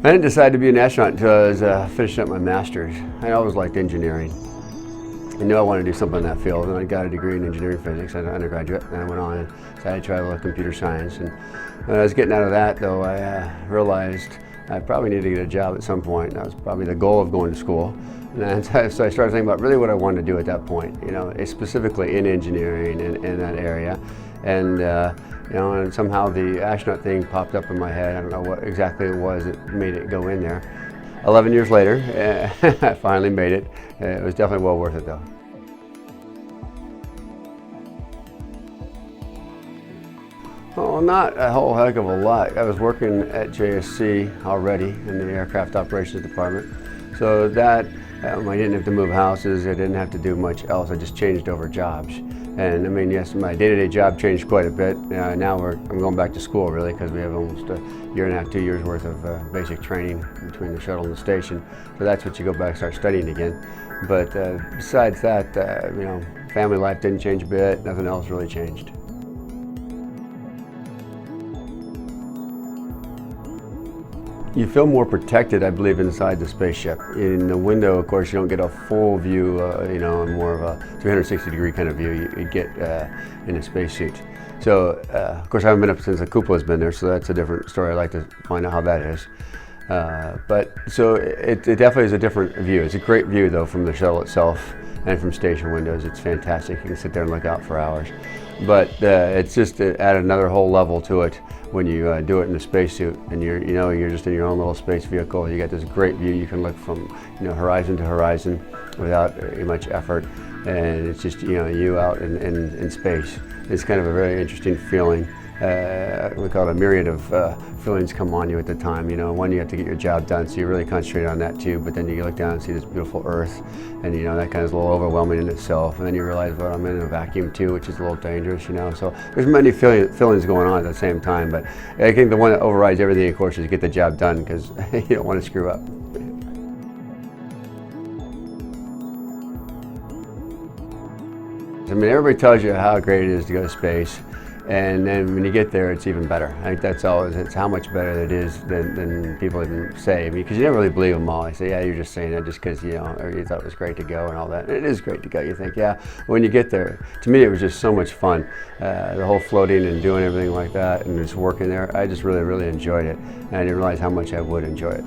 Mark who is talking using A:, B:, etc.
A: I didn't decide to be an astronaut until I was finishing up my master's. I always liked engineering. I knew I wanted to do something in that field, and I got a degree in engineering physics as an undergraduate, and I went on and decided to try a little computer science. And when I was getting out of that, though, I realized I probably needed to get a job at some point. That was probably the goal of going to school. And so I started thinking about really what I wanted to do at that point, specifically in engineering in that area. And and somehow the astronaut thing popped up in my head. I don't know what exactly it was that made it go in there. 11 years later, I finally made it. It was definitely well worth it, though. Oh, not a whole heck of a lot. I was working at JSC already in the aircraft operations department. So that, I didn't have to move houses. I didn't have to do much else. I just changed over jobs. And I mean, yes, my day-to-day job changed quite a bit. Now I'm going back to school, really, because we have almost a year and a half, 2 years worth of basic training between the shuttle and the station. So that's what you go back and start studying again. But besides that, family life didn't change a bit. Nothing else really changed. You feel more protected, I believe, inside the spaceship. In the window, of course, you don't get a full view, and more of a 360-degree kind of view you get in a spacesuit. So, of course, I haven't been up since the cupola's been there, so that's a different story. I'd like to find out how that is. So it definitely is a different view. It's a great view, though, from the shuttle itself and from station windows. It's fantastic. You can sit there and look out for hours. But it's just to add another whole level to it when you do it in a spacesuit, and you're just in your own little space vehicle. You got this great view. You can look from horizon to horizon without much effort, and it's just you out in space. It's kind of a very interesting feeling. We call it a myriad of feelings come on you at the time. One, you have to get your job done, so you really concentrate on that too. But then you look down and see this beautiful Earth, and that kind of is a little overwhelming in itself. And then you realize, well, I'm in a vacuum too, which is a little dangerous. So there's many feelings going on at the same time. But I think the one that overrides everything, of course, is get the job done, because you don't want to screw up. I mean, everybody tells you how great it is to go to space. And then when you get there, it's even better. I think it's how much better it is than people even say. Because you never really believe them all. They say, yeah, you're just saying that just because, you thought it was great to go and all that. And it is great to go. You think, yeah. When you get there, to me, it was just so much fun. The whole floating and doing everything like that and just working there, I just really, really enjoyed it. And I didn't realize how much I would enjoy it.